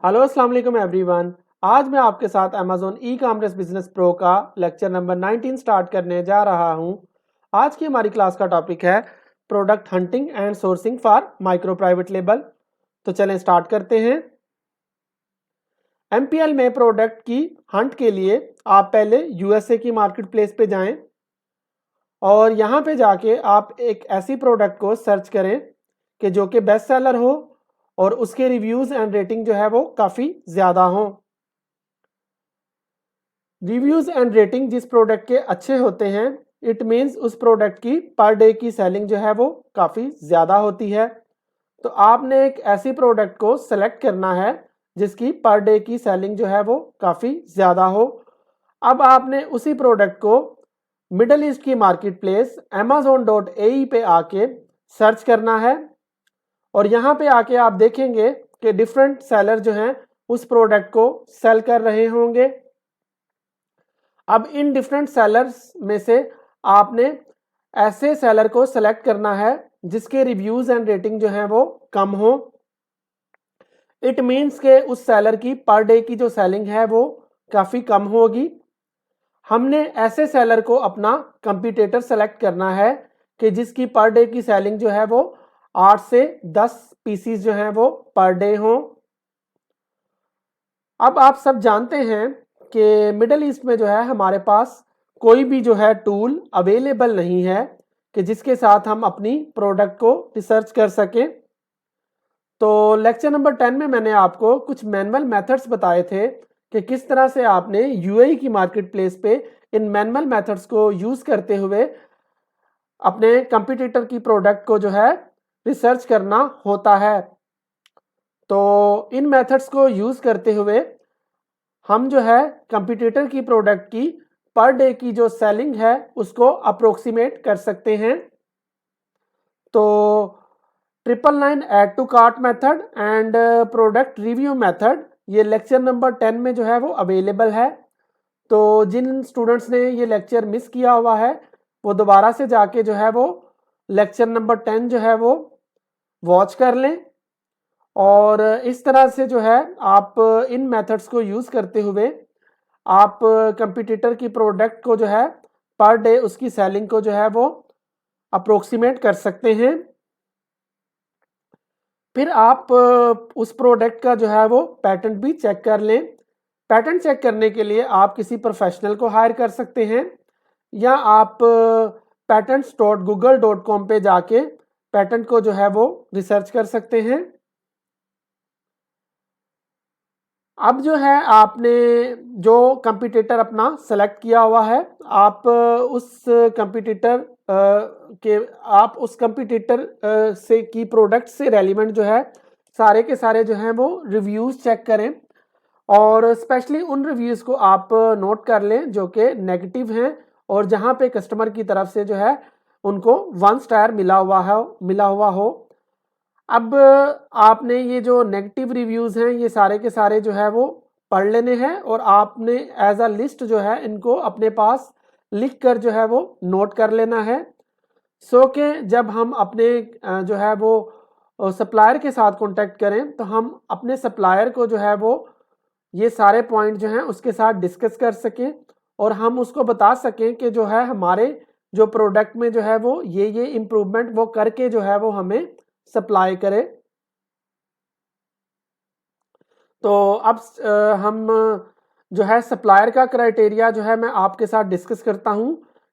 Hello अस्सलाम वालेकुम everyone. आज मैं आपके साथ Amazon e commerce business pro का लेक्चर नंबर 19 स्टार्ट करने जा रहा हूं। आज की हमारी क्लास का टॉपिक है product hunting and sourcing for micro private label. तो चलें स्टार्ट करते हैं। एमपीएल में प्रोडक्ट की हंट के लिए आप पहले यूएसए की मार्केट प्लेस पे जाएं और यहाँ पे जाके आप एक ऐसी प्रोडक्ट को सर्च करें कि जो कि बेस्ट सेलर हो और उसके रिव्यूज एंड रेटिंग जो है वो काफ़ी ज़्यादा हो। रिव्यूज एंड रेटिंग जिस प्रोडक्ट के अच्छे होते हैं इट मीन्स उस प्रोडक्ट की पर डे की सेलिंग जो है वो काफ़ी ज़्यादा होती है। तो आपने एक ऐसी प्रोडक्ट को सेलेक्ट करना है जिसकी पर डे की सेलिंग जो है वो काफ़ी ज़्यादा हो। अब आपने उसी प्रोडक्ट को मिडल ईस्ट की मार्केट प्लेस amazon.ae पे आके सर्च करना है और यहाँ पे आके आप देखेंगे कि डिफरेंट सेलर जो हैं उस प्रोडक्ट को सेल कर रहे होंगे। अब इन डिफरेंट सेलर्स में से आपने ऐसे सेलर को सेलेक्ट करना है जिसके रिव्यूज एंड रेटिंग जो है वो कम हो। इट मीन्स के उस सेलर की पर डे की जो सेलिंग है वो काफ़ी कम होगी। हमने ऐसे सेलर को अपना कंपटीटर सेलेक्ट करना है कि जिसकी पर डे की सेलिंग जो है वो 8 से 10 पीसीज जो हैं वो पर डे हो। अब आप सब जानते हैं कि मिडल ईस्ट में जो है हमारे पास कोई भी जो है टूल अवेलेबल नहीं है कि जिसके साथ हम अपनी प्रोडक्ट को रिसर्च कर सकें। तो लेक्चर नंबर 10 में मैंने आपको कुछ मैनुअल मेथड्स बताए थे कि किस तरह से आपने यूएई की मार्केट प्लेस पे इन मैनुअल मेथड्स को यूज़ करते हुए अपने कंपटीटर की प्रोडक्ट को जो है रिसर्च करना होता है। तो इन मेथड्स को यूज़ करते हुए हम जो है कंपटीटर की प्रोडक्ट की पर डे की जो सेलिंग है उसको अप्रोक्सीमेट कर सकते हैं। तो 999 add to cart method and product review method ये लेक्चर नंबर 10 में जो है वो अवेलेबल है। तो जिन स्टूडेंट्स ने ये लेक्चर मिस किया हुआ है वो दोबारा से जाके जो है वो लेक्चर नंबर 10 जो है वो वॉच कर लें और इस तरह से जो है आप इन मेथड्स को यूज़ करते हुए आप कंपटीटर की प्रोडक्ट को जो है पर डे उसकी सेलिंग को जो है वो अप्रोक्सीमेट कर सकते हैं। फिर आप उस प्रोडक्ट का जो है वो पैटेंट भी चेक कर लें। पैटेंट चेक करने के लिए आप किसी प्रोफेशनल को हायर कर सकते हैं या आप patents.google.com पे जाके पैटेंट को जो है वो रिसर्च कर सकते हैं। अब जो है आपने जो कंपटीटर अपना सेलेक्ट किया हुआ है आप उस कंपटीटर से की प्रोडक्ट से रेलिवेंट जो है सारे के सारे जो हैं वो रिव्यूज़ चेक करें और स्पेशली उन रिव्यूज़ को आप नोट कर लें जो कि नेगेटिव हैं और जहां पे कस्टमर की तरफ से जो है उनको 1 स्टार मिला हुआ हो। अब आपने ये जो नेगेटिव रिव्यूज़ हैं ये सारे के सारे जो है वो पढ़ लेने हैं और आपने एज अ लिस्ट जो है इनको अपने पास लिख कर जो है वो नोट कर लेना है सो कि जब हम अपने जो है वो सप्लायर के साथ कांटेक्ट करें तो हम अपने सप्लायर को जो है वो ये सारे पॉइंट जो हैं उसके साथ डिस्कस कर सकें और हम उसको बता सकें कि जो है हमारे जो प्रोडक्ट में जो है वो ये इम्प्रूवमेंट वो करके जो है वो हमें सप्लाई करे। तो अब हम जो है सप्लायर का क्राइटेरिया जो है मैं आपके साथ डिस्कस करता हूं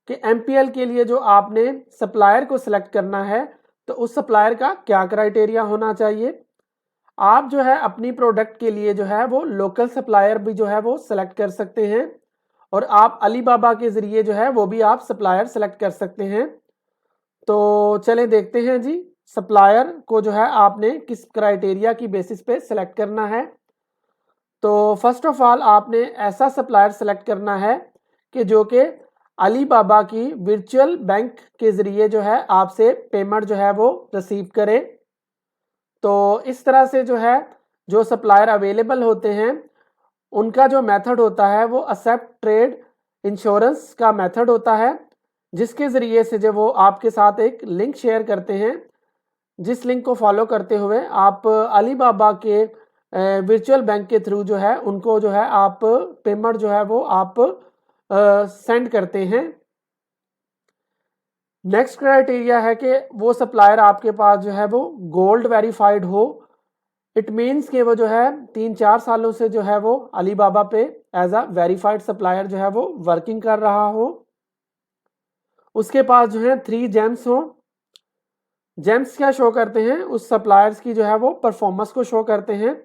कि एमपीएल के लिए जो आपने सप्लायर को सिलेक्ट करना है तो उस सप्लायर का क्या क्राइटेरिया होना चाहिए। आप जो है अपनी प्रोडक्ट के लिए जो है वो लोकल सप्लायर भी जो है वो सिलेक्ट कर सकते हैं और आप अलीबाबा के ज़रिए जो है वो भी आप सप्लायर सेलेक्ट कर सकते हैं। तो चलें देखते हैं जी सप्लायर को जो है आपने किस क्राइटेरिया की बेसिस पे सिलेक्ट करना है। तो फर्स्ट ऑफ ऑल आपने ऐसा सप्लायर सेलेक्ट करना है कि जो कि अलीबाबा की वर्चुअल बैंक के ज़रिए जो है आपसे पेमेंट जो है वो रिसीव करे। तो इस तरह से जो है जो सप्लायर अवेलेबल होते हैं उनका जो मेथड होता है वो एक्सेप्ट ट्रेड इंश्योरेंस का मेथड होता है जिसके ज़रिए से जब वो आपके साथ एक लिंक शेयर करते हैं जिस लिंक को फॉलो करते हुए आप अलीबाबा के वर्चुअल बैंक के थ्रू जो है उनको जो है आप पेमेंट जो है वो आप सेंड करते हैं। नेक्स्ट क्राइटेरिया है कि वो सप्लायर आपके पास जो है वो गोल्ड वेरीफाइड हो। इट मीन्स कि वो जो है 3-4 सालों से जो है वो अलीबाबा पे एज अ वेरीफाइड सप्लायर जो है वो वर्किंग कर रहा हो। उसके पास जो है 3 जेम्स हो। जेम्स क्या शो करते हैं, उस सप्लायर्स की जो है वो परफॉर्मेंस को शो करते हैं।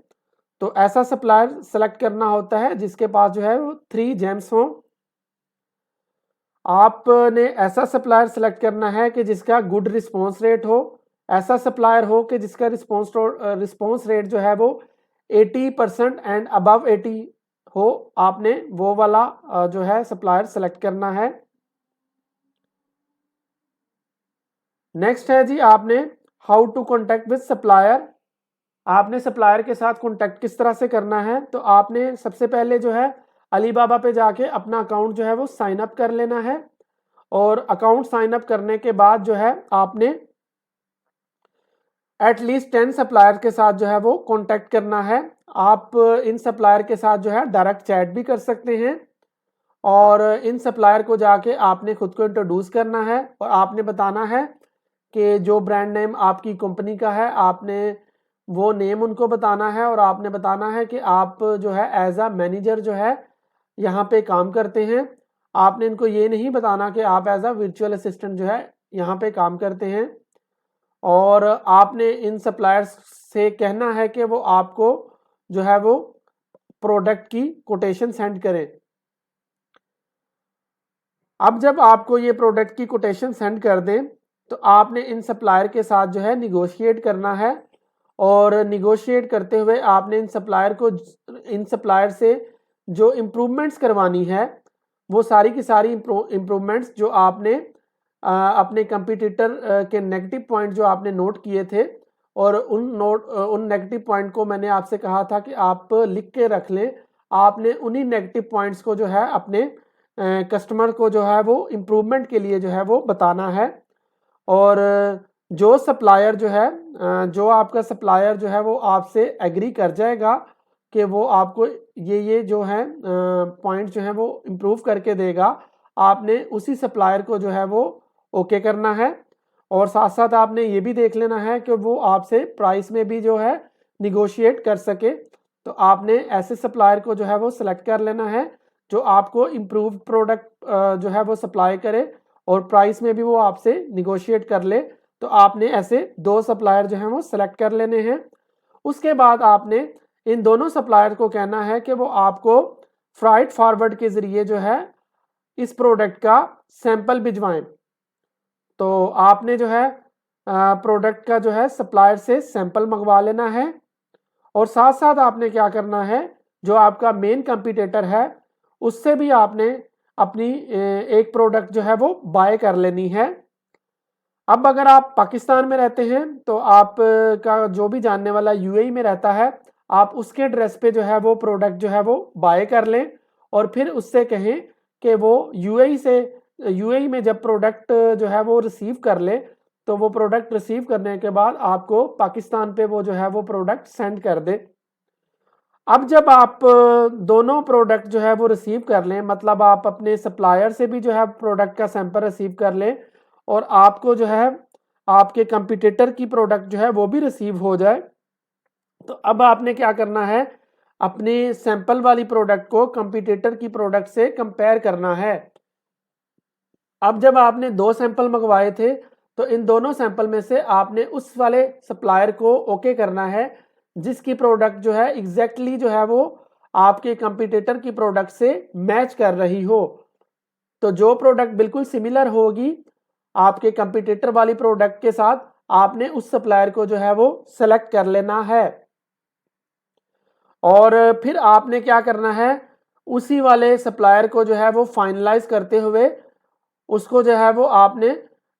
तो ऐसा सप्लायर सेलेक्ट करना होता है जिसके पास जो है वो 3 जेम्स हो। आपने ऐसा सप्लायर सेलेक्ट करना है कि जिसका गुड रिस्पॉन्स रेट हो। ऐसा सप्लायर हो कि जिसका रिस्पॉन्स रेट जो है वो 80% एंड अबव 80 हो। आपने वो वाला जो है सप्लायर सेलेक्ट करना है। नेक्स्ट है जी, आपने how to contact with supplier. आपने सप्लायर के साथ कॉन्टैक्ट किस तरह से करना है। तो आपने सबसे पहले जो है अलीबाबा पे जाके अपना अकाउंट जो है वो साइन अप कर लेना है। और अकाउंट साइन अप करने के बाद जो है आपने एटलीस्ट 10 सप्लायर के साथ जो है वो कॉन्टैक्ट करना है। आप इन सप्लायर के साथ जो है डायरेक्ट चैट भी कर सकते हैं। और इन सप्लायर को जाके आपने खुद को इंट्रोड्यूस करना है और आपने बताना है कि जो ब्रांड नेम आपकी कंपनी का है आपने वो नेम उनको बताना है। और आपने बताना है कि आप जो है एज अ मैनेजर जो है यहाँ पे काम करते हैं। आपने इनको ये नहीं बताना कि आप एज अ वर्चुअल असिस्टेंट जो है यहाँ पे काम करते हैं। और आपने इन सप्लायर्स से कहना है कि वो आपको जो है वो प्रोडक्ट की कोटेशन सेंड करें। अब जब आपको ये प्रोडक्ट की कोटेशन सेंड कर दें तो आपने इन सप्लायर के साथ जो है निगोशिएट करना है। और निगोशिएट करते हुए आपने इन सप्लायर से जो इम्प्रूवमेंट्स करवानी है वो सारी की सारी इम्प्रूवमेंट्स जो आपने अपने कंपटीटर के नेगेटिव पॉइंट जो आपने नोट किए थे और उन नेगेटिव पॉइंट को मैंने आपसे कहा था कि आप लिख के रख लें। आपने उन्हीं नेगेटिव पॉइंट्स को जो है अपने कस्टमर को जो है वो इम्प्रूवमेंट के लिए जो है वो बताना है। और जो सप्लायर जो है जो आपका सप्लायर जो है वो आपसे एग्री कर जाएगा कि वो आपको ये जो है पॉइंट जो है वो इम्प्रूव करके देगा, आपने उसी सप्लायर को जो है वो ओके करना है। और साथ साथ आपने ये भी देख लेना है कि वो आपसे प्राइस में भी जो है निगोशिएट कर सके। तो आपने ऐसे सप्लायर को जो है वो सिलेक्ट कर लेना है जो आपको इम्प्रूव प्रोडक्ट जो है वो सप्लाई करे और प्राइस में भी वो आपसे निगोशिएट कर ले। तो आपने ऐसे 2 सप्लायर जो हैं वो सिलेक्ट कर लेने हैं। उसके बाद आपने इन दोनों सप्लायर को कहना है कि वो आपको फ्राइट फॉरवर्ड के ज़रिए जो है इस प्रोडक्ट का सैंपल भिजवाएं। तो आपने जो है प्रोडक्ट का जो है सप्लायर से सैंपल मंगवा लेना है। और साथ साथ आपने क्या करना है, जो आपका मेन कंपटीटर है उससे भी आपने अपनी एक प्रोडक्ट जो है वो बाय कर लेनी है। अब अगर आप पाकिस्तान में रहते हैं तो आप का जो भी जानने वाला यूएई में रहता है, आप उसके एड्रेस पे जो है वो प्रोडक्ट जो है वो बाय कर लें। और फिर उससे कहें कि वो यूएई में जब प्रोडक्ट जो है वो रिसीव कर ले तो वो प्रोडक्ट रिसीव करने के बाद आपको पाकिस्तान पे वो जो है वो प्रोडक्ट सेंड कर दे। अब जब आप दोनों प्रोडक्ट जो है वो रिसीव कर लें, मतलब आप अपने सप्लायर से भी जो है प्रोडक्ट का सैंपल रिसीव कर लें और आपको जो है आपके कंपटीटर की प्रोडक्ट जो है वो भी रिसीव हो जाए, तो अब आपने क्या करना है, अपनी सैंपल वाली प्रोडक्ट को कंपटीटर की प्रोडक्ट से कंपेयर करना है। अब जब आपने 2 सैंपल मंगवाए थे तो इन दोनों सैंपल में से आपने उस वाले सप्लायर को ओके करना है जिसकी प्रोडक्ट जो है एग्जैक्टली जो है वो आपके कंपटीटर की प्रोडक्ट से मैच कर रही हो। तो जो प्रोडक्ट बिल्कुल सिमिलर होगी आपके कंपटीटर वाली प्रोडक्ट के साथ, आपने उस सप्लायर को जो है वो सेलेक्ट कर लेना है। और फिर आपने क्या करना है, उसी वाले सप्लायर को जो है वो फाइनलाइज करते हुए उसको जो है वो आपने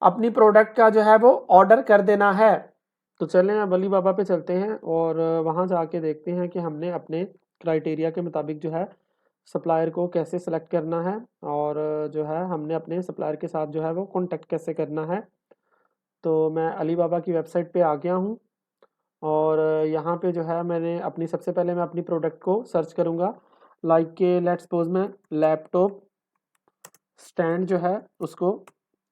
अपनी प्रोडक्ट का जो है वो ऑर्डर कर देना है। तो चलें अब अली बाबा पे चलते हैं और वहाँ जाके देखते हैं कि हमने अपने क्राइटेरिया के मुताबिक जो है सप्लायर को कैसे सेलेक्ट करना है और जो है हमने अपने सप्लायर के साथ जो है वो कॉन्टैक्ट कैसे करना है। तो मैं अली बाबा की वेबसाइट पे आ गया हूँ और यहाँ पे जो है मैंने अपनी सबसे पहले मैं अपनी प्रोडक्ट को सर्च करूँगा, लाइक के लेट्स सपोज मैं लैपटॉप स्टैंड जो है उसको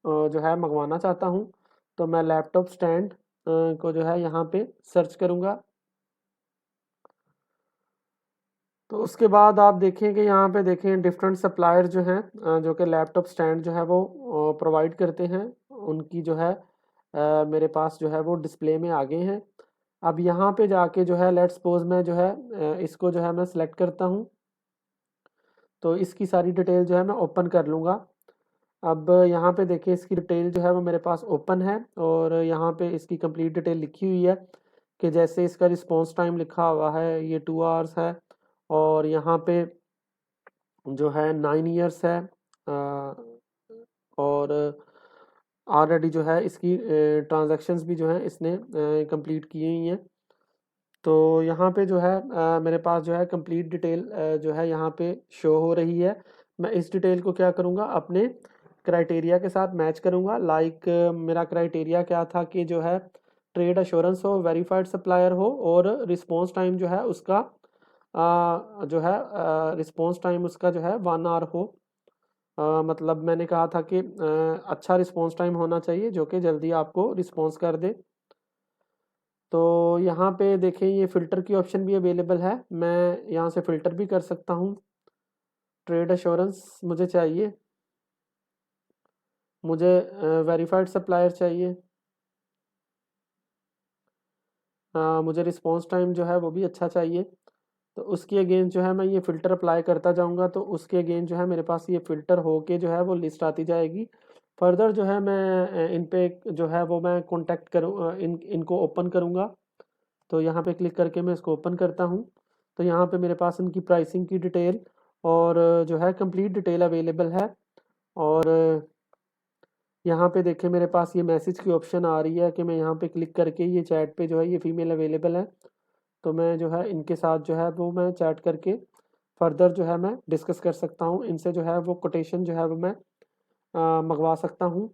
जो है मंगवाना चाहता हूँ। तो मैं लैपटॉप स्टैंड को जो है यहाँ पे सर्च करूँगा। तो उसके बाद आप देखें कि यहाँ पे देखें डिफरेंट सप्लायर जो हैं जो कि लैपटॉप स्टैंड जो है वो प्रोवाइड करते हैं, उनकी जो है मेरे पास जो है वो डिस्प्ले में आ गए हैं। अब यहाँ पे जाके जो है लेट्स सपोज मैं जो है इसको जो है मैं सिलेक्ट करता हूँ। तो इसकी सारी डिटेल जो है मैं ओपन कर लूँगा। अब यहाँ पे देखिए इसकी डिटेल जो है वो मेरे पास ओपन है और यहाँ पे इसकी कंप्लीट डिटेल लिखी हुई है कि जैसे इसका रिस्पॉन्स टाइम लिखा हुआ है ये 2 आवर्स है, और यहाँ पे जो है 9 ईयर्स है, और ऑलरेडी जो है इसकी ट्रांजैक्शंस भी जो है इसने कंप्लीट की हुई हैं। तो यहाँ पे जो है मेरे पास जो है कंप्लीट डिटेल जो है यहाँ पे शो हो रही है। मैं इस डिटेल को क्या करूँगा अपने क्राइटेरिया के साथ मैच करूँगा। लाइक मेरा क्राइटेरिया क्या था कि जो है ट्रेड अश्योरेंस हो, वेरीफाइड सप्लायर हो और रिस्पॉन्स टाइम जो है उसका जो है रिस्पॉन्स टाइम उसका जो है 1 आवर हो। मतलब मैंने कहा था कि अच्छा रिस्पॉन्स टाइम होना चाहिए जो कि जल्दी आपको रिस्पॉन्स कर दे। तो यहाँ पे देखें ये फ़िल्टर की ऑप्शन भी अवेलेबल है, मैं यहाँ से फ़िल्टर भी कर सकता हूँ। ट्रेड अश्योरेंस मुझे चाहिए, मुझे वेरीफाइड सप्लायर चाहिए, मुझे रिस्पॉन्स टाइम जो है वो भी अच्छा चाहिए। तो उसके अगेंस्ट जो है मैं ये फ़िल्टर अप्लाई करता जाऊँगा, तो उसके अगेंस्ट जो है मेरे पास ये फ़िल्टर होके जो है वो लिस्ट आती जाएगी। फर्दर जो है मैं इन पे जो है वो मैं कॉन्टैक्ट करूँ, इनको ओपन करूँगा। तो यहाँ पे क्लिक करके मैं इसको ओपन करता हूँ। तो यहाँ पे मेरे पास इनकी प्राइसिंग की डिटेल और जो है कंप्लीट डिटेल अवेलेबल है। और यहाँ पे देखें मेरे पास ये मैसेज की ऑप्शन आ रही है कि मैं यहाँ पे क्लिक करके ये चैट पे जो है ये फ़ीमेल अवेलेबल है। तो मैं जो है इनके साथ जो है वो मैं चैट करके फर्दर जो है मैं डिस्कस कर सकता हूँ। इनसे जो है वो कोटेशन जो है वो मैं मंगवा सकता हूँ।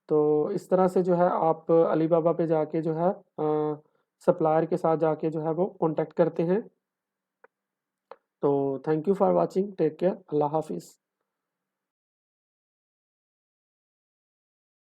तो इस तरह से जो है आप अलीबाबा पे जाके जो है सप्लायर के साथ जाके जो है वो कॉन्टैक्ट करते हैं। तो thank you for watching, take care, अल्लाह हाफिज़।